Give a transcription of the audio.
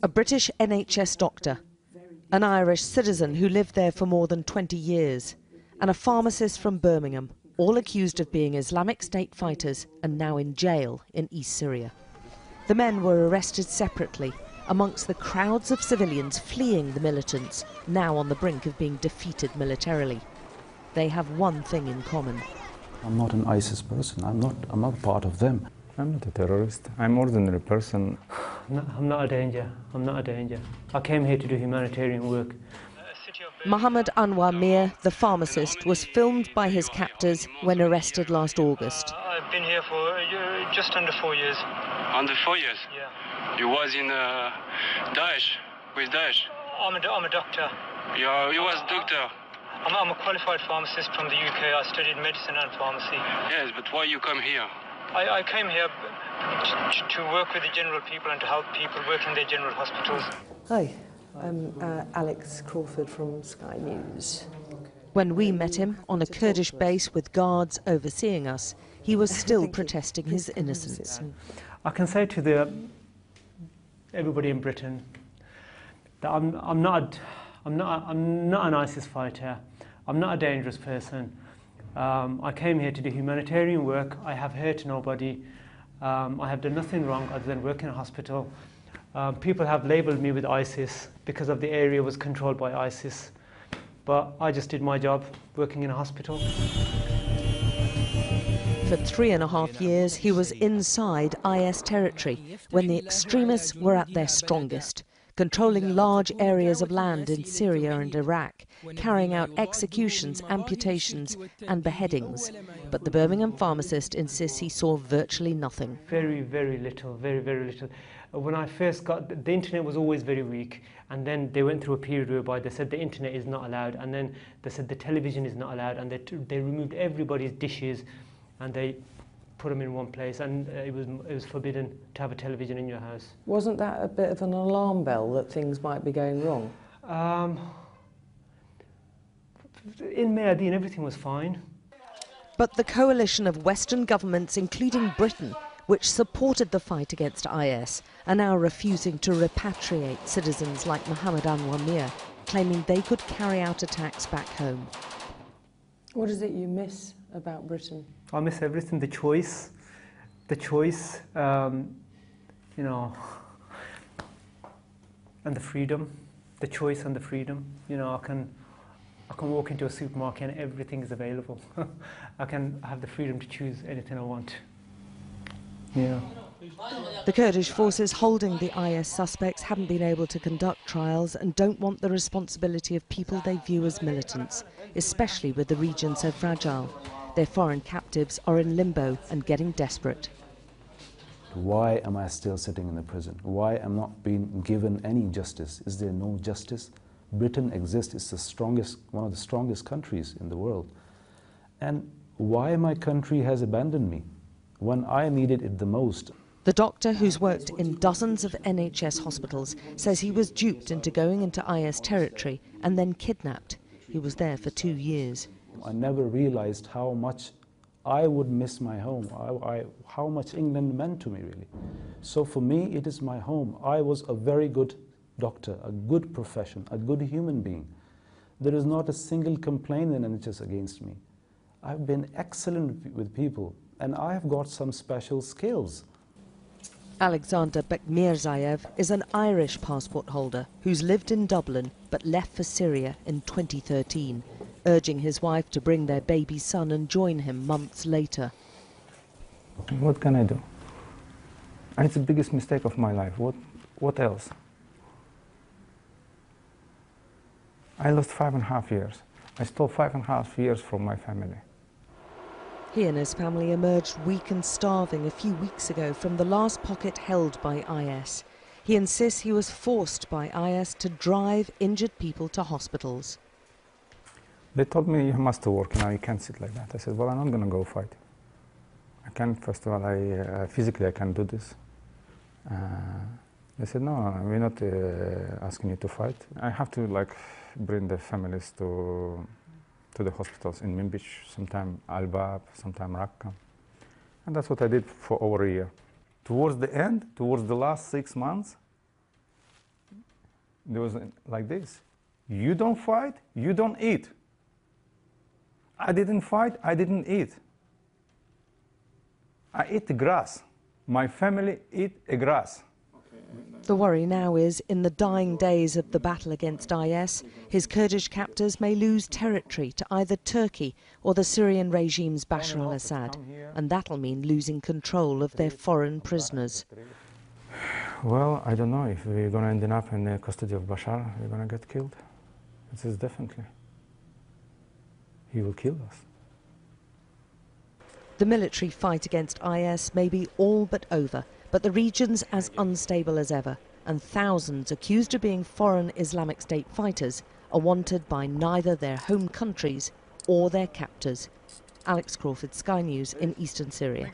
A British NHS doctor, an Irish citizen who lived there for more than 20 years, and a pharmacist from Birmingham, all accused of being Islamic State fighters and now in jail in East Syria. The men were arrested separately amongst the crowds of civilians fleeing the militants, now on the brink of being defeated militarily. They have one thing in common. I'm not an ISIS person. I'm not part of them. I'm not a terrorist. I'm an ordinary person. I'm not a danger. I'm not a danger. I came here to do humanitarian work. Mohammed Anwar Mir, the pharmacist, was filmed by his captors when arrested last August. I've been here for just under 4 years. Under 4 years? Yeah. You was in Daesh, with Daesh? I'm a doctor. You was doctor? I'm a qualified pharmacist from the UK. I studied medicine and pharmacy. Yes, but why you come here? I came here to work with the general people and to help people work in their general hospitals. Hi, I'm Alex Crawford from Sky News. When we met him on a Kurdish base with guards overseeing us, he was still protesting his innocence. I can say to everybody in Britain that I'm not an ISIS fighter. I'm not a dangerous person. I came here to do humanitarian work. I have hurt nobody. I have done nothing wrong other than work in a hospital. People have labelled me with ISIS because of the area was controlled by ISIS. But I just did my job working in a hospital. For 3.5 years, he was inside IS territory when the extremists were at their strongest, controlling large areas of land in Syria and Iraq, carrying out executions, amputations and beheadings. But the Birmingham pharmacist insists he saw virtually nothing. Very, very little, very, very little. When I first got, the internet was always very weak, and then they went through a period whereby they said the internet is not allowed, and then they said the television is not allowed, and they removed everybody's dishes and they put them in one place, and it was forbidden to have a television in your house. Wasn't that a bit of an alarm bell that things might be going wrong? In Mayadeen, everything was fine. But the coalition of Western governments, including Britain, which supported the fight against IS, are now refusing to repatriate citizens like Mohammed Anwar Mir, claiming they could carry out attacks back home. What is it you miss about Britain? I miss everything, the choice, you know, and the freedom, the choice and the freedom. You know, I can walk into a supermarket and everything is available. I can have the freedom to choose anything I want. Yeah. The Kurdish forces holding the IS suspects haven't been able to conduct trials and don't want the responsibility of people they view as militants, especially with the region so fragile. Their foreign captives are in limbo and getting desperate. Why am I still sitting in the prison? Why am I not being given any justice? Is there no justice? Britain exists, it's the strongest, one of the strongest countries in the world. And why my country has abandoned me when I needed it the most? The doctor, who's worked in dozens of NHS hospitals, says he was duped into going into IS territory and then kidnapped. He was there for 2 years. I never realized how much I would miss my home, how much England meant to me, really. So for me, it is my home. I was a very good doctor, a good profession, a good human being. There is not a single complaint in NHS against me. I've been excellent with people, and I have got some special skills. Alexander Bekmirzaev is an Irish passport holder who's lived in Dublin but left for Syria in 2013, urging his wife to bring their baby son and join him months later. What can I do? It's the biggest mistake of my life. What else? I lost 5.5 years. I stole 5.5 years from my family. He and his family emerged weak and starving a few weeks ago from the last pocket held by IS. He insists he was forced by IS to drive injured people to hospitals. They told me, you must work now, you can't sit like that. I said, well, I'm not going to go fight. I can't, first of all, physically I can't do this. They said, no, we're not asking you to fight. I have to bring the families to the hospitals in Minbij, sometime Al-Bab, sometime Raqqa. And that's what I did for over a year. Towards the end, towards the last 6 months, There was like this. You don't fight, you don't eat. I didn't fight, I didn't eat. I eat the grass. My family eat a grass. The worry now is, in the dying days of the battle against IS, his Kurdish captors may lose territory to either Turkey or the Syrian regime's Bashar al-Assad, and that'll mean losing control of their foreign prisoners. Well, I don't know if we're going to end up in the custody of Bashar, we're going to get killed. This is definitely. He will kill us. The military fight against IS may be all but over, but the region's as unstable as ever, and thousands accused of being foreign Islamic State fighters are wanted by neither their home countries or their captors. Alex Crawford, Sky News in eastern Syria.